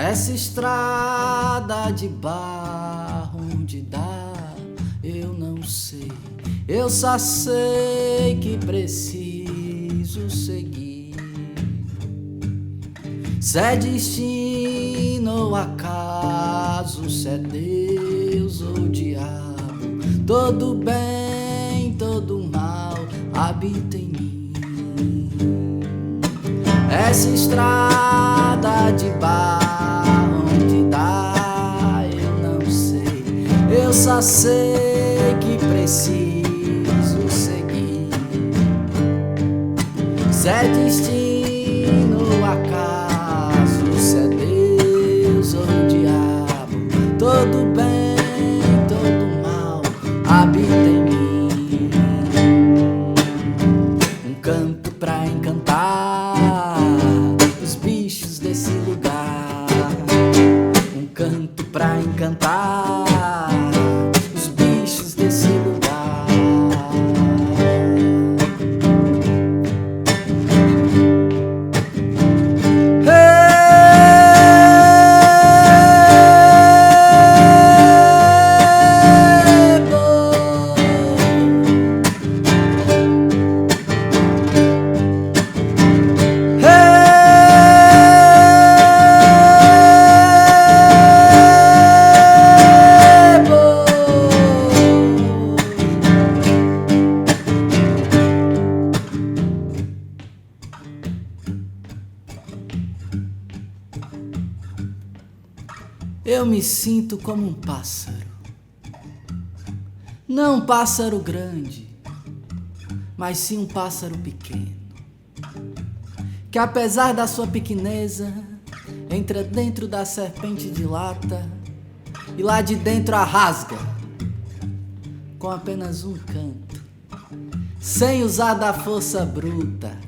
Essa estrada de barro onde dá, eu não sei. Eu só sei que preciso seguir. Se é destino ou acaso, se é Deus ou diabo, todo bem, todo mal habita em mim. Essa estrada de barro onde dá, eu não sei. Eu só sei que preciso seguir. Se é destino ou acaso, se é Deus ou diabo, todo bem, todo mal habita em mim. Um canto pra encantar os bichos desse lugar. Um canto pra encantar os bichos desse lugar. Eu me sinto como um pássaro. Não um pássaro grande, mas sim um pássaro pequeno, que apesar da sua pequeneza, entra dentro da serpente de lata e lá de dentro a rasga com apenas um canto, sem usar da força bruta.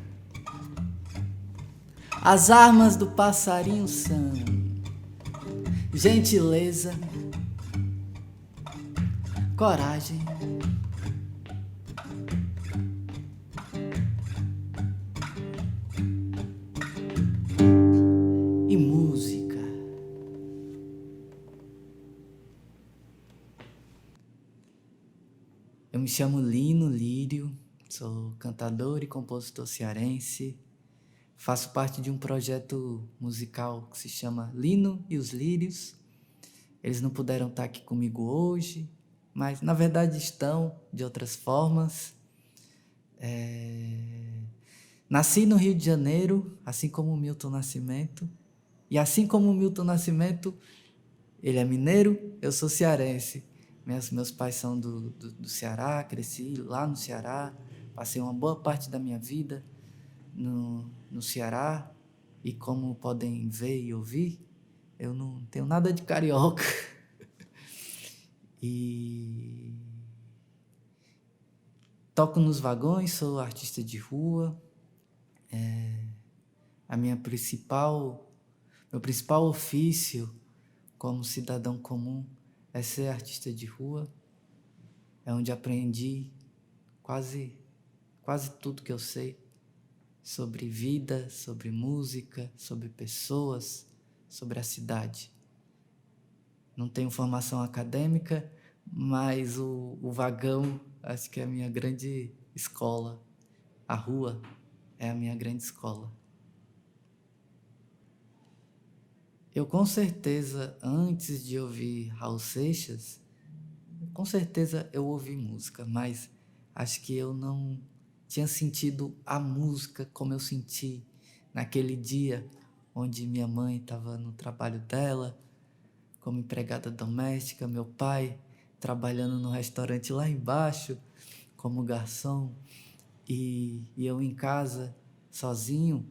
As armas do passarinho são gentileza, coragem e música. Eu me chamo Lino Lírio, sou cantador e compositor cearense. Faço parte de um projeto musical que se chama Lino e os Lírios. Eles não puderam estar aqui comigo hoje, mas na verdade estão de outras formas. Nasci no Rio de Janeiro, assim como o Milton Nascimento. E assim como o Milton Nascimento, ele é mineiro, eu sou cearense. Meus pais são do Ceará, cresci lá no Ceará, passei uma boa parte da minha vida no Ceará, e como podem ver e ouvir, eu não tenho nada de carioca. E toco nos vagões, sou artista de rua. Meu principal ofício como cidadão comum é ser artista de rua. É onde aprendi quase tudo que eu sei sobre vida, sobre música, sobre pessoas, sobre a cidade. Não tenho formação acadêmica, mas o vagão acho que é a minha grande escola. A rua é a minha grande escola. Eu com certeza, antes de ouvir Raul Seixas, com certeza eu ouvi música, mas acho que eu não tinha sentido a música como eu senti naquele dia onde minha mãe estava no trabalho dela, como empregada doméstica, meu pai trabalhando no restaurante lá embaixo, como garçom, e eu em casa, sozinho,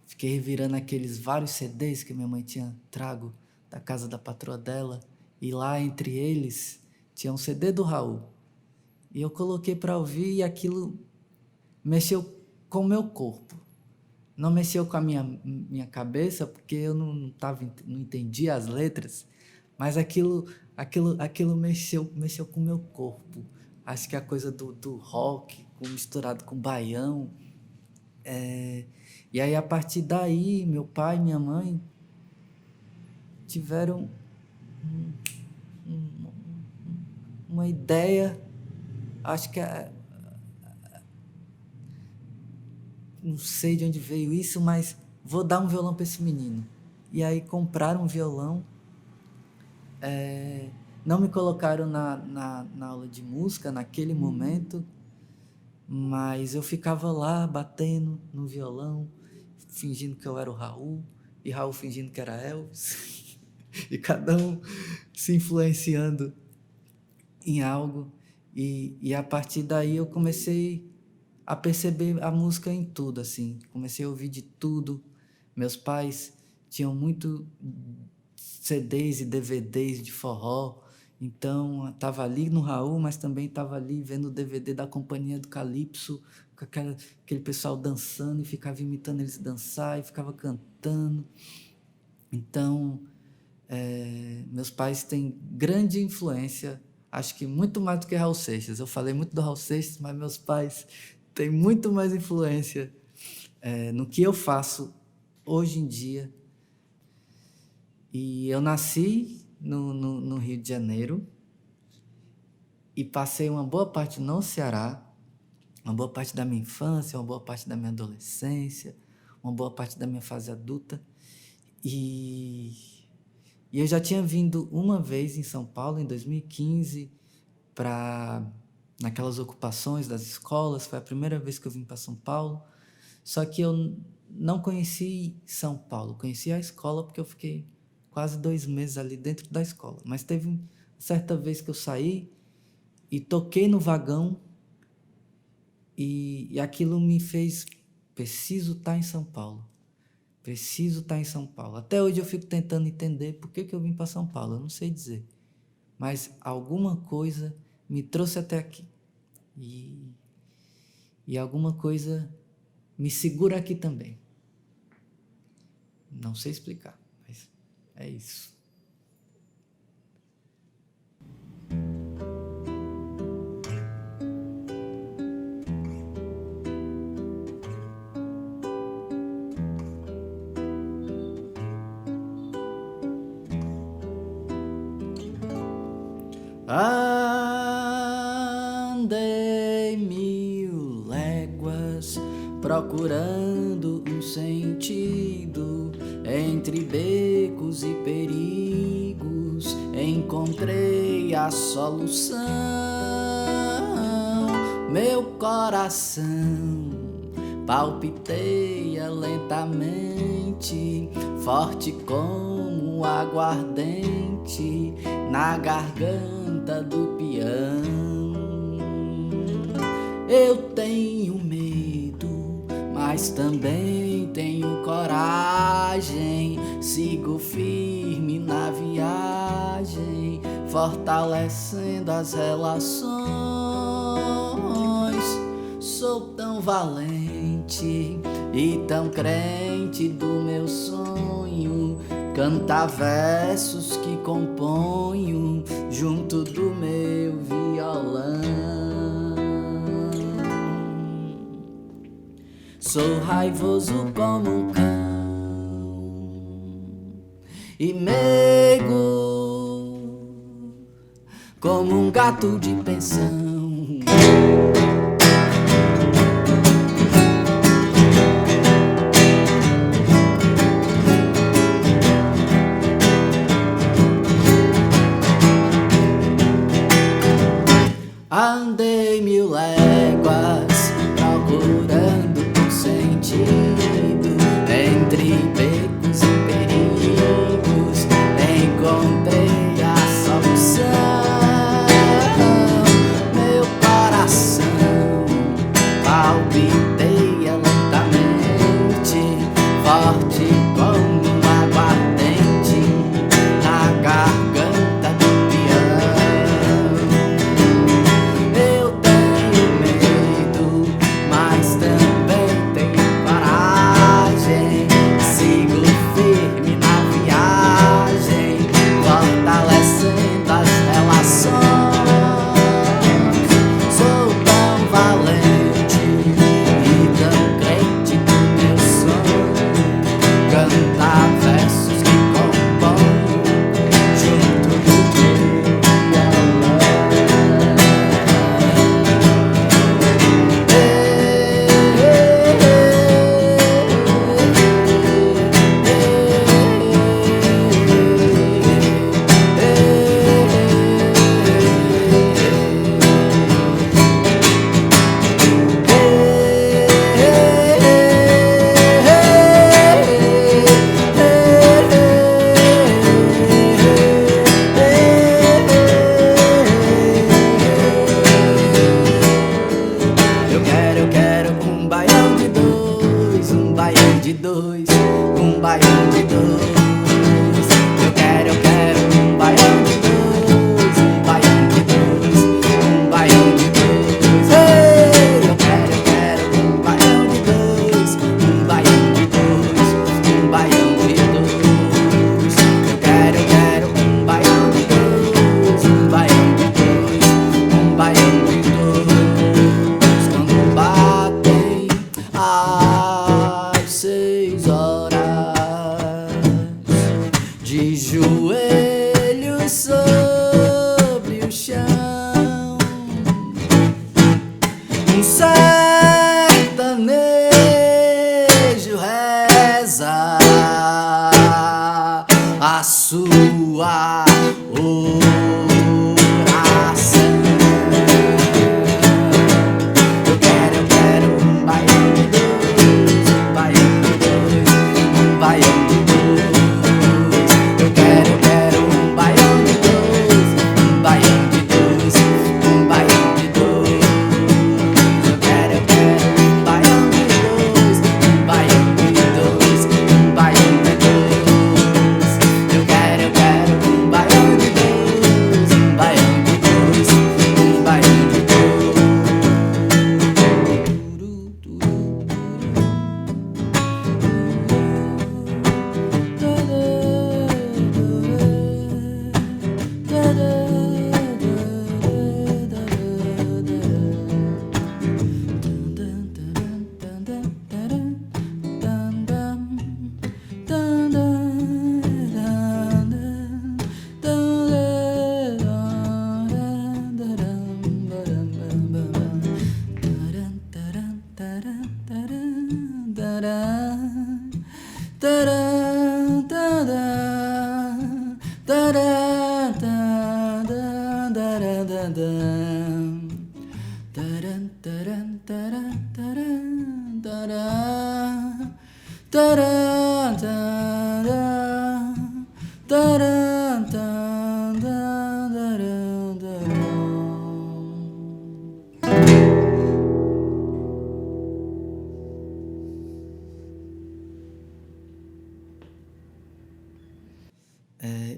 fiquei revirando aqueles vários CDs que minha mãe tinha trago da casa da patroa dela, e lá entre eles tinha um CD do Raul. E eu coloquei para ouvir e aquilo mexeu com o meu corpo. Não mexeu com a minha cabeça, porque eu não entendia as letras, mas aquilo mexeu com o meu corpo. Acho que a coisa do rock misturado com baião. E aí, a partir daí, meu pai e minha mãe tiveram uma ideia, acho que não sei de onde veio isso, mas vou dar um violão para esse menino. E aí compraram um violão, não me colocaram na aula de música naquele momento, mas eu ficava lá batendo no violão, fingindo que eu era o Raul, e Raul fingindo que era Elvis, e cada um se influenciando em algo. E a partir daí eu comecei a perceber a música em tudo, assim. Comecei a ouvir de tudo. Meus pais tinham muito CDs e DVDs de forró, então estava ali no Raul, mas também estava ali vendo o DVD da Companhia do Calypso, com aquele pessoal dançando, e ficava imitando eles dançar, e ficava cantando. Então, meus pais têm grande influência, acho que muito mais do que Raul Seixas. Eu falei muito do Raul Seixas, mas meus pais têm muito mais influência no que eu faço hoje em dia. E eu nasci no Rio de Janeiro e passei uma boa parte no Ceará, uma boa parte da minha infância, uma boa parte da minha adolescência, uma boa parte da minha fase adulta. E eu já tinha vindo uma vez em São Paulo, em 2015, naquelas ocupações das escolas. Foi a primeira vez que eu vim para São Paulo. Só que eu não conheci São Paulo, conheci a escola porque eu fiquei quase 2 meses ali dentro da escola. Mas teve certa vez que eu saí e toquei no vagão e aquilo me fez, preciso estar em São Paulo. Preciso estar em São Paulo. Até hoje eu fico tentando entender por que eu vim para São Paulo, eu não sei dizer. Mas alguma coisa me trouxe até aqui. E alguma coisa me segura aqui também. Não sei explicar, mas é isso. Andei 1000 léguas procurando um sentido, entre becos e perigos encontrei a solução. Meu coração palpiteia lentamente, forte como um aguardente na garganta do peão. Eu tenho medo, mas também tenho coragem. Sigo firme na viagem, fortalecendo as relações. Sou tão valente e tão crente do meu sonho, cantar versos que componho junto do meu violão. Sou raivoso como um cão e meigo como um gato de pensão. Andei 1000 léguas procurando um sentido, entre becos e perigos encontrei a solução. sua oração. Eu quero um baião de dois, um baião de dois, um baião de dois. Eu quero um baião de dois, um baião de dois, um baião de dois. Eu quero um baião de dois, um baião de dois, um baião de dois. Eu quero um baião de dois, um baião de dois, um baião de dois.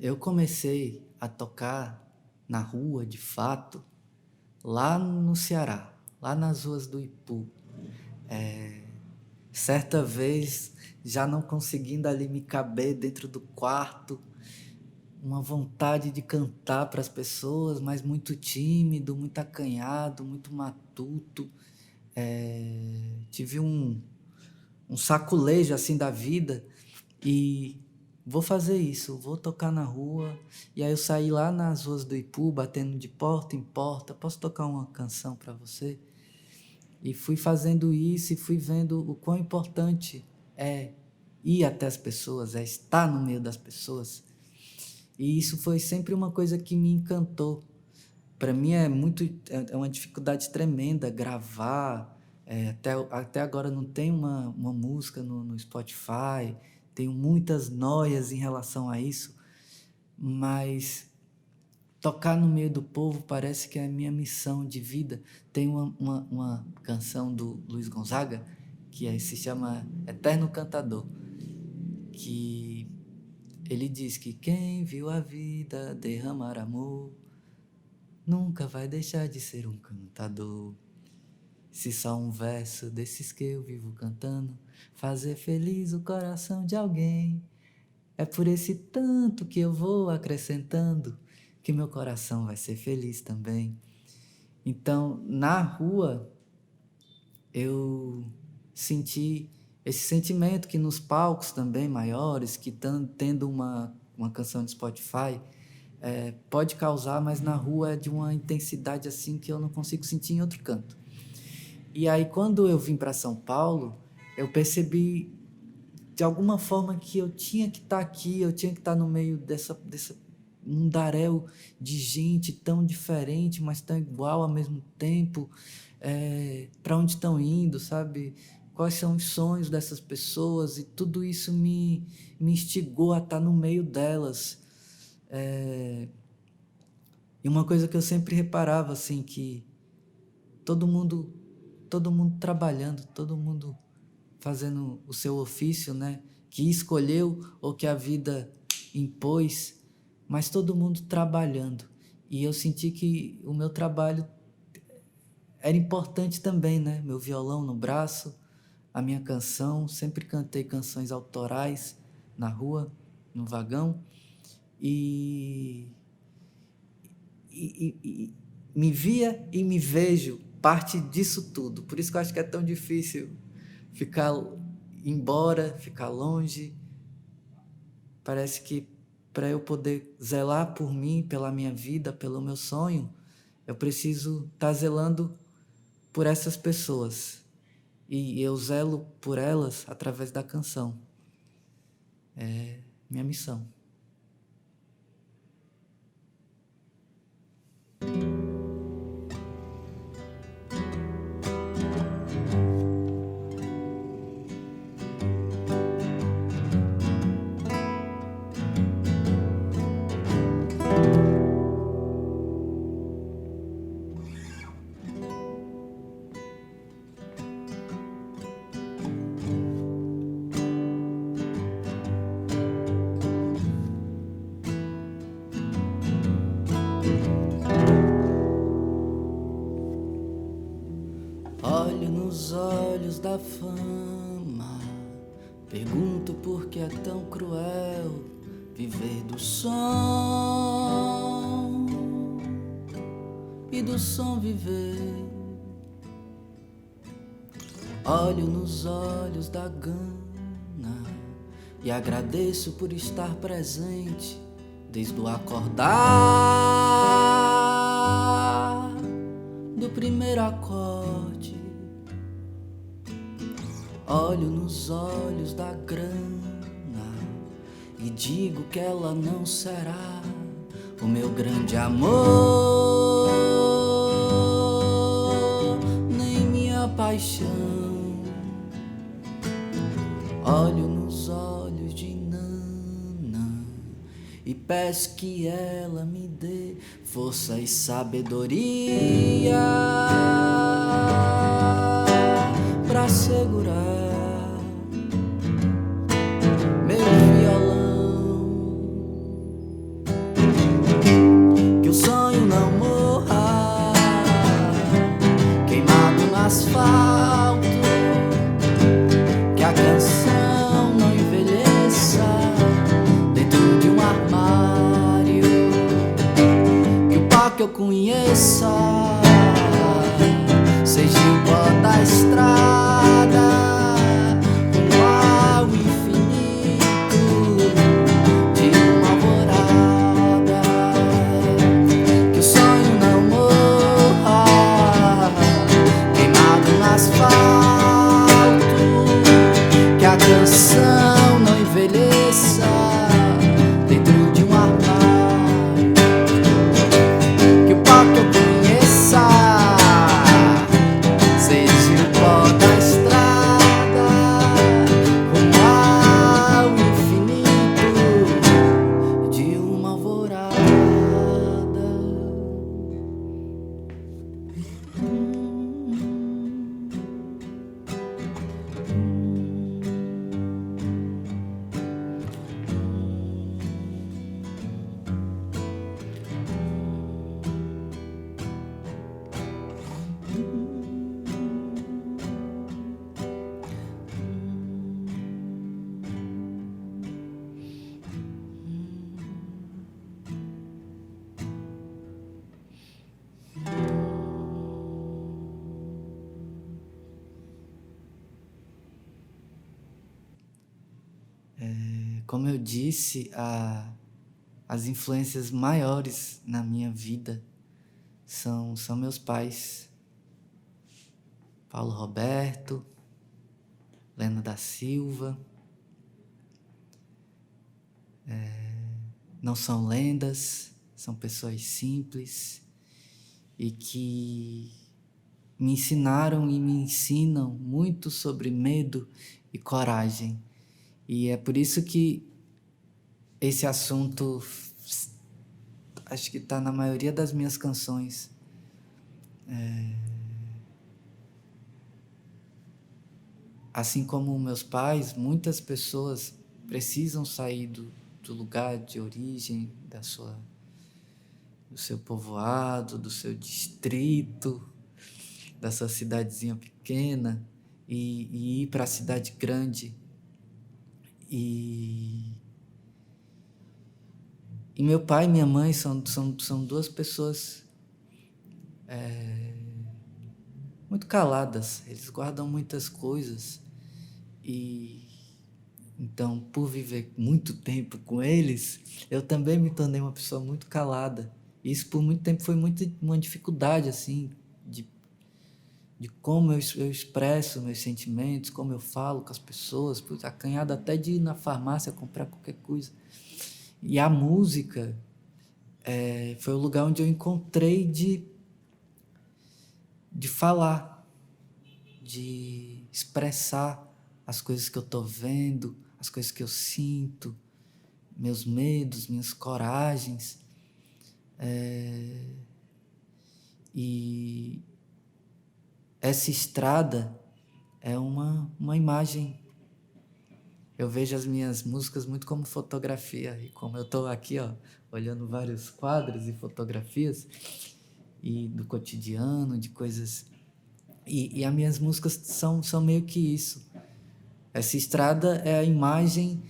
Eu comecei a tocar na rua, de fato, lá no Ceará, lá nas ruas do Ipu. Certa vez, já não conseguindo ali me caber dentro do quarto, uma vontade de cantar para as pessoas, mas muito tímido, muito acanhado, muito matuto. Tive um saculejo assim da vida e vou fazer isso, vou tocar na rua. E aí eu saí lá nas ruas do Ipu, batendo de porta em porta, posso tocar uma canção para você? E fui fazendo isso e fui vendo o quão importante é ir até as pessoas, é estar no meio das pessoas. E isso foi sempre uma coisa que me encantou. Para mim é uma dificuldade tremenda gravar. Até agora não tem uma música no Spotify, tenho muitas noias em relação a isso, mas tocar no meio do povo parece que é a minha missão de vida. Tem uma canção do Luiz Gonzaga que se chama Eterno Cantador, que ele diz que quem viu a vida derramar amor nunca vai deixar de ser um cantador. Se só um verso desses que eu vivo cantando fazer feliz o coração de alguém, é por esse tanto que eu vou acrescentando que meu coração vai ser feliz também. Então, na rua, eu senti esse sentimento que nos palcos também maiores, que tendo uma canção de Spotify, pode causar, mas na rua é de uma intensidade assim que eu não consigo sentir em outro canto. E aí, quando eu vim para São Paulo, eu percebi de alguma forma que eu tinha que estar aqui, eu tinha que estar no meio dessa mundaréu de gente tão diferente, mas tão igual ao mesmo tempo. Para onde estão indo, sabe? Quais são os sonhos dessas pessoas? E tudo isso me instigou a estar no meio delas. E uma coisa que eu sempre reparava, assim, que todo mundo trabalhando, todo mundo fazendo o seu ofício, né? Que escolheu ou que a vida impôs, mas todo mundo trabalhando. E eu senti que o meu trabalho era importante também, né? Meu violão no braço, a minha canção, sempre cantei canções autorais na rua, no vagão, e me via e me vejo parte disso tudo. Por isso que eu acho que é tão difícil ficar embora, ficar longe. Parece que para eu poder zelar por mim, pela minha vida, pelo meu sonho, eu preciso estar zelando por essas pessoas. E eu zelo por elas através da canção. É minha missão. fama. Pergunto por que é tão cruel viver do som e do som viver. Olho nos olhos da gana e agradeço por estar presente desde o acordar do primeiro acorde. Olho nos olhos da grana e digo que ela não será o meu grande amor, nem minha paixão. Olho nos olhos de Nana e peço que ela me dê força e sabedoria pra segurar meu violão, que o sonho não morra queimado no asfalto, que a canção não envelheça dentro de um armário, que o pau que eu conheça seja o pó da estrada rumo ao infinito de uma alvorada, que o sonho não morra queimado no asfalto, que a canção não envelheça dentro de um armário, que o pau que eu conheça seja o pó da estrada rumo ao infinito de uma alvorada. Como eu disse, as influências maiores na minha vida são meus pais, Paulo Roberto, Lena da Silva. Não são lendas, são pessoas simples e que me ensinaram e me ensinam muito sobre medo e coragem. E é por isso que esse assunto acho que está na maioria das minhas canções. Assim como meus pais, muitas pessoas precisam sair do lugar de origem, do seu povoado, do seu distrito, da sua cidadezinha pequena e ir para a cidade grande. E meu pai e minha mãe são duas pessoas muito caladas, eles guardam muitas coisas e então, por viver muito tempo com eles, eu também me tornei uma pessoa muito calada. Isso por muito tempo foi uma dificuldade assim de como eu expresso meus sentimentos, como eu falo com as pessoas, acanhado até de ir na farmácia comprar qualquer coisa. E a música foi o lugar onde eu encontrei de falar, de expressar as coisas que eu estou vendo, as coisas que eu sinto, meus medos, minhas coragens. E essa estrada é uma imagem. Eu vejo as minhas músicas muito como fotografia, e como eu estou aqui, olhando vários quadros e fotografias e do cotidiano, de coisas E as minhas músicas são meio que isso. Essa estrada é a imagem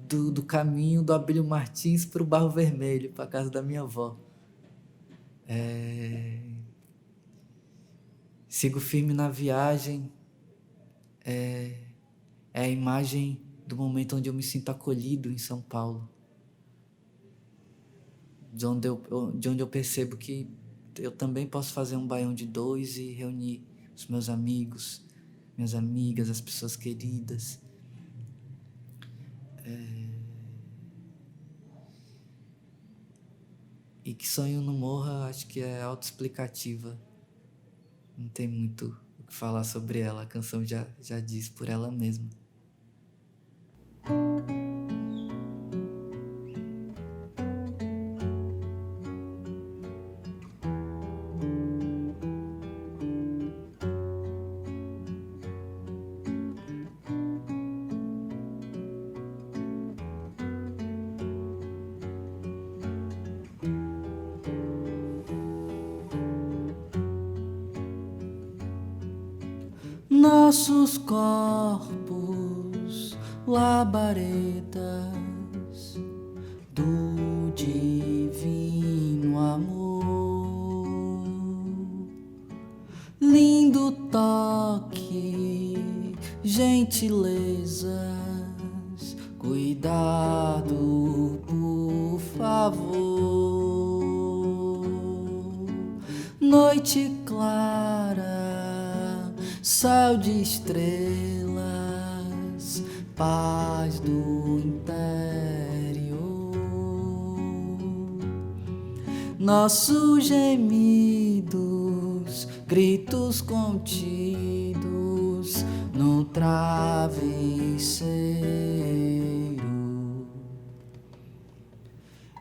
do caminho do Abílio Martins para o Barro Vermelho, para a casa da minha avó. Sigo firme na viagem. É a imagem do momento onde eu me sinto acolhido em São Paulo. De onde eu percebo que eu também posso fazer um baião de dois e reunir os meus amigos, minhas amigas, as pessoas queridas. E que Sonho Não Morra, acho que é autoexplicativa. Não tem muito o que falar sobre ela, a canção já diz por ela mesma. Nossos corpos, labaredas do divino amor, lindo toque, gentilezas, cuidado, por favor, noite clara, céu de estrelas, paz do interior, nossos gemidos, gritos contidos no travesseiro.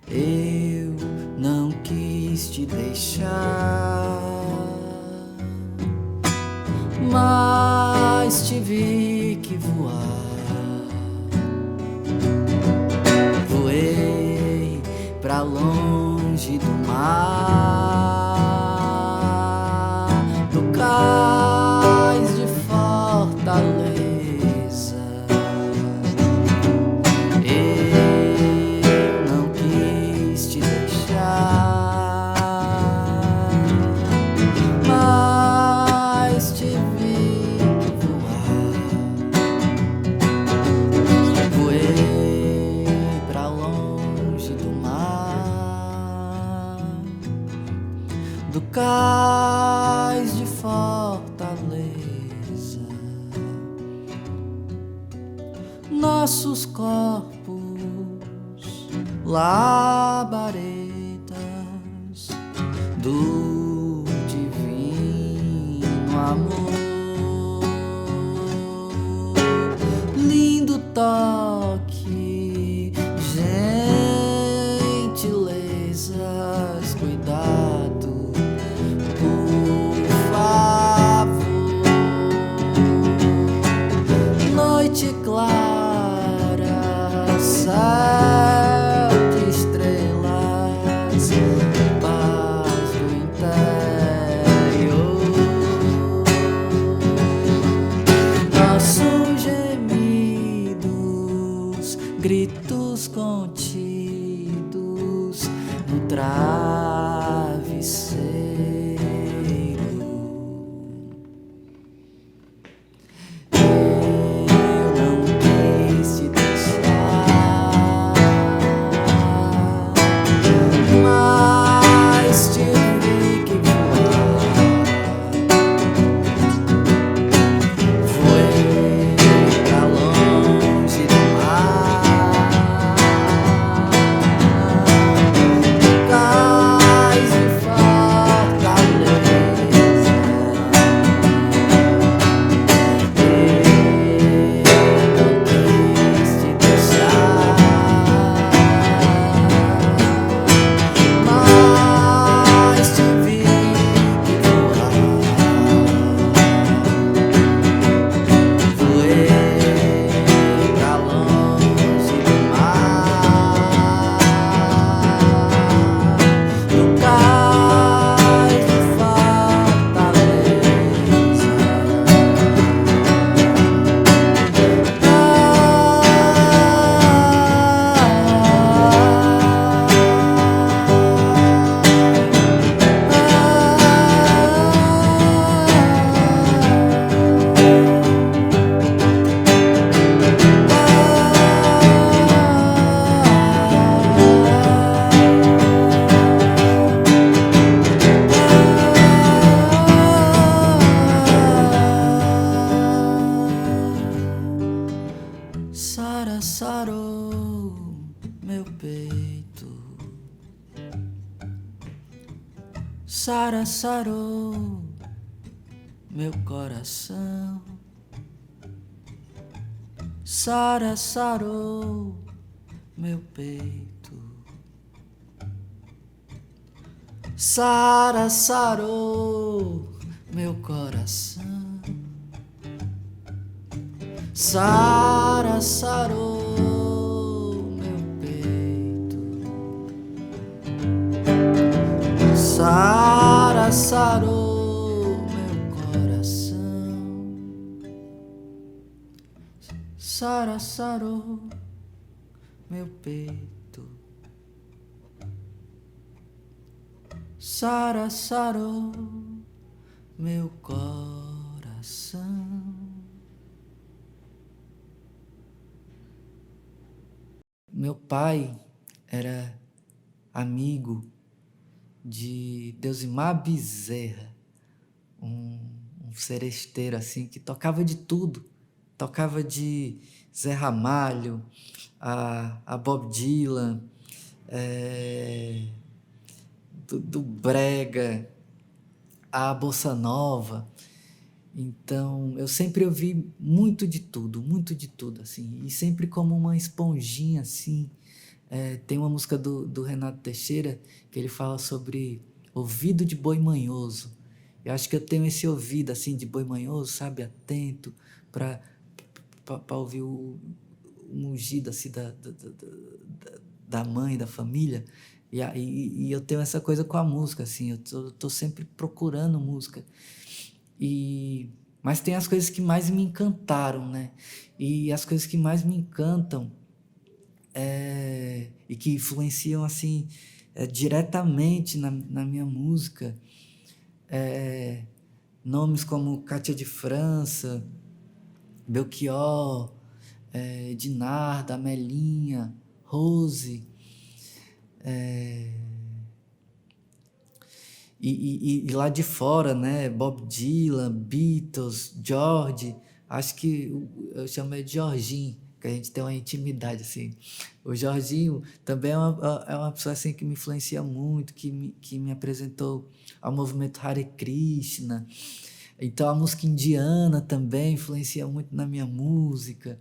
Eu não quis te deixar, mas tive que voar. Voei pra longe do mar, do cais de Fortaleza. Eu não quis te deixar, mas tive que voar. Voei pra longe do mar, do cais de Fortaleza. Nossos corpos, labaredas do divino amor, lindo toque, gentilezas, cuidado, por favor, noite clara, céu de estrelas, paz do interior, nossos gemidos, gritos contidos no travesseiro. Eu não quis te deixar, mas tive que voar. Voei pra longe do mar, cais de Fortaleza. peito. Sara, sarou meu coração. Sara, sarou meu peito. Sara, sarou meu coração. Sara, sarou meu peito. Sara, sarou meu coração. Sara, sarou meu peito. Sara, sarou meu coração. Meu pai era amigo de Deusimar Bezerra, um seresteiro assim que tocava de tudo. Tocava de Zé Ramalho, a Bob Dylan, do brega, a bossa nova. Então, eu sempre ouvi muito de tudo, assim, e sempre como uma esponjinha, assim. Tem uma música do Renato Teixeira que ele fala sobre ouvido de boi manhoso. Eu acho que eu tenho esse ouvido, assim, de boi manhoso, sabe, atento, para ouvir o mugido, assim, da mãe, da família. E eu tenho essa coisa com a música, assim, eu tô sempre procurando música. Mas tem as coisas que mais me encantaram, né? E as coisas que mais me encantam e que influenciam assim diretamente na minha música, nomes como Cátia de França, Belchior, Dinarda, Amelinha, Rose, e lá de fora, né? Bob Dylan, Beatles, George. Acho que eu chamo ele de Jorginho, que a gente tem uma intimidade assim. O Jorginho também é uma pessoa assim que me influencia muito, que me apresentou ao movimento Hare Krishna. Então a música indiana também influencia muito na minha música.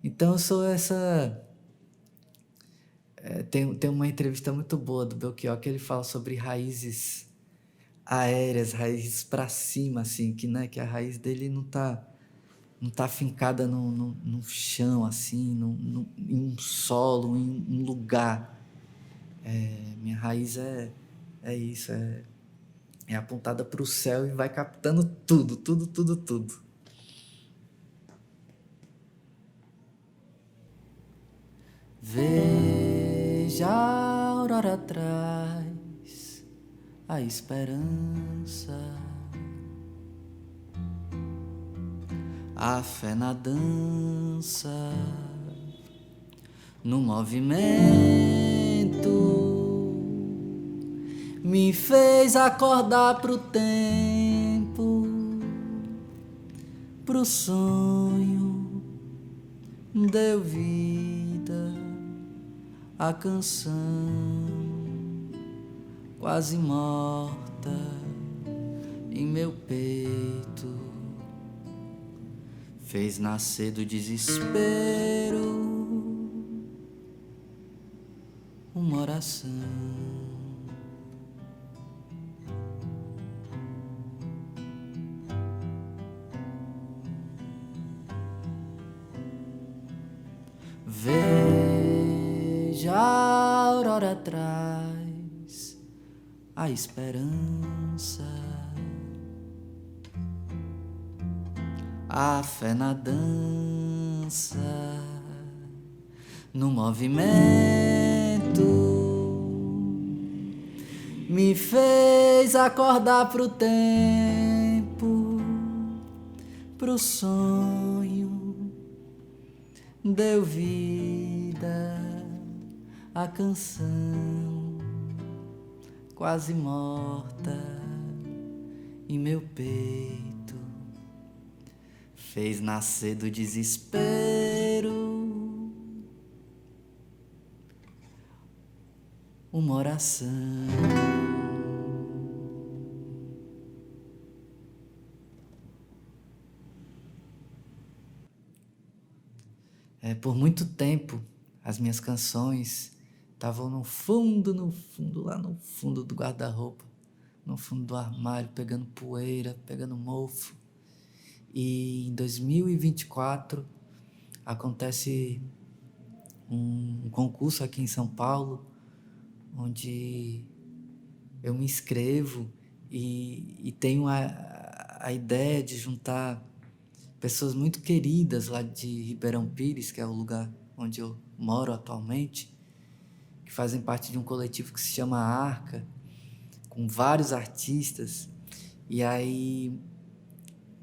Então eu sou essa. Tem uma entrevista muito boa do Belchior que ele fala sobre raízes aéreas, raízes para cima, assim, que, né, que a raiz dele não tá fincada no chão, assim, em um solo, em um lugar. Minha raiz é isso, é apontada para o céu e vai captando tudo, tudo, tudo, tudo. Veja a aurora atrás, a esperança, a fé na dança, no movimento, me fez acordar pro tempo, pro sonho, deu vida à canção quase morta em meu peito, fez nascer do desespero uma oração. Veja a aurora atrás, a esperança, a fé na dança, no movimento, me fez acordar pro tempo, pro sonho, deu vida à canção quase morta em meu peito, fez nascer do desespero uma oração. Por muito tempo, as minhas canções estavam no fundo, lá no fundo do guarda-roupa, no fundo do armário, pegando poeira, pegando mofo. E em 2024 acontece um concurso aqui em São Paulo, onde eu me inscrevo e tenho a ideia de juntar pessoas muito queridas lá de Ribeirão Pires, que é o lugar onde eu moro atualmente, que fazem parte de um coletivo que se chama Arca, com vários artistas. E aí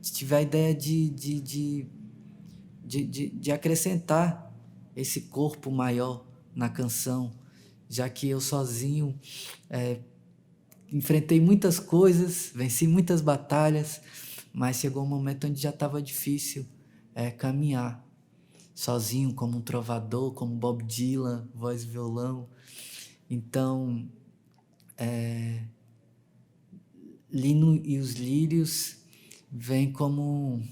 tive a ideia de acrescentar esse corpo maior na canção, já que eu sozinho enfrentei muitas coisas, venci muitas batalhas, mas chegou um momento onde já estava difícil caminhar sozinho, como um trovador, como Bob Dylan, voz e violão. Então, Lino e os Lírios vem como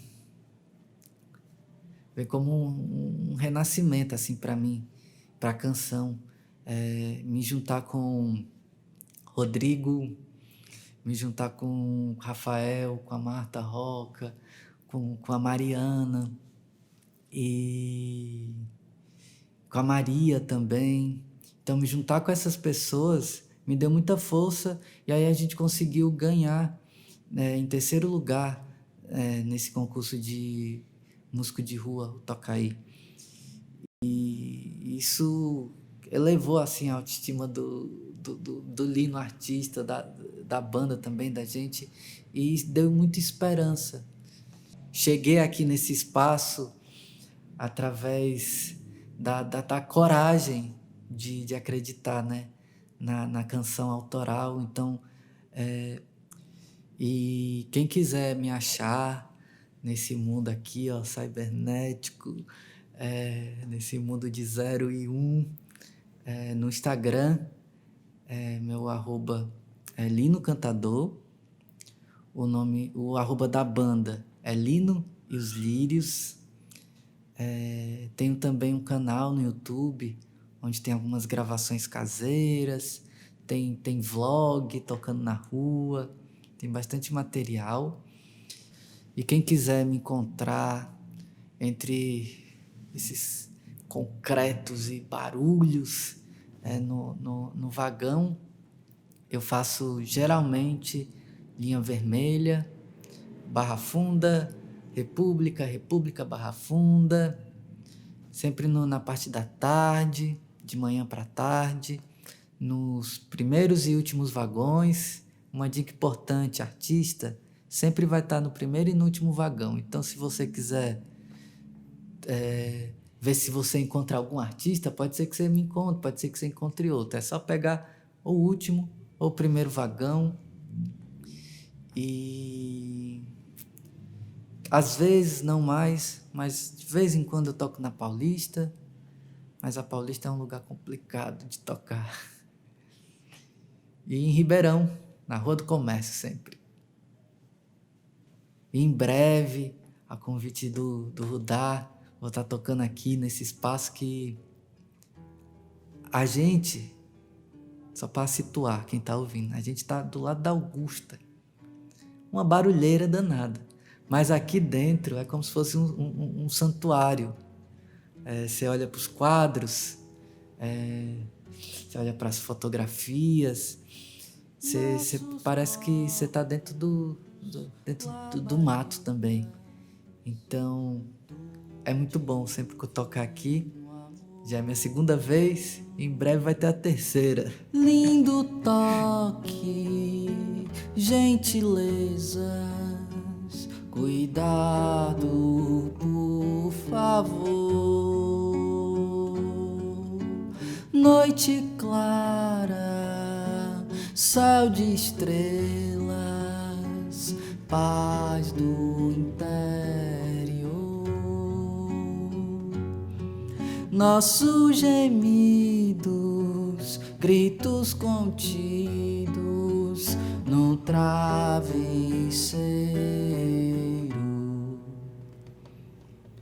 um renascimento assim para mim, para a canção. Me juntar com Rodrigo, me juntar com o Rafael, com a Marta Roca, com a Mariana e com a Maria também. Então, me juntar com essas pessoas me deu muita força, e aí a gente conseguiu ganhar em terceiro lugar nesse concurso de músico de rua, o Tocaí. E isso elevou assim, a autoestima do Lino, artista, da banda também, da gente, e deu muita esperança. Cheguei aqui nesse espaço através da coragem de acreditar, né, na canção autoral. Então, e quem quiser me achar nesse mundo aqui, ó, cibernético, nesse mundo de 0 e 1, no Instagram, meu arroba é Lino Cantador, o arroba da banda é Lino e os Lírios. Tenho também um canal no YouTube, onde tem algumas gravações caseiras, tem vlog tocando na rua, tem bastante material. E quem quiser me encontrar entre esses concretos e barulhos no vagão, eu faço geralmente linha vermelha, Barra Funda, República, Barra Funda, sempre na parte da tarde, de manhã para tarde, nos primeiros e últimos vagões. Uma dica importante: artista sempre vai estar no primeiro e no último vagão. Então, se você quiser ver se você encontra algum artista, pode ser que você me encontre, pode ser que você encontre outro. É só pegar o último ou o primeiro vagão. E às vezes, não mais, mas de vez em quando eu toco na Paulista, mas a Paulista é um lugar complicado de tocar. E em Ribeirão, na Rua do Comércio sempre. E em breve, a convite do Rudá, vou estar tocando aqui nesse espaço que a gente, só para situar quem está ouvindo, a gente está do lado da Augusta, uma barulheira danada, mas aqui dentro é como se fosse um santuário. Você olha para os quadros, você olha para as fotografias, você parece que você está dentro do mato também. Então é muito bom sempre que eu tocar aqui. Já é minha segunda vez, em breve vai ter a terceira. Lindo toque, gentilezas, cuidado, por favor. Noite clara, céu de estrelas, paz do interior. Nossos gemidos gritos contidos no travesseiro.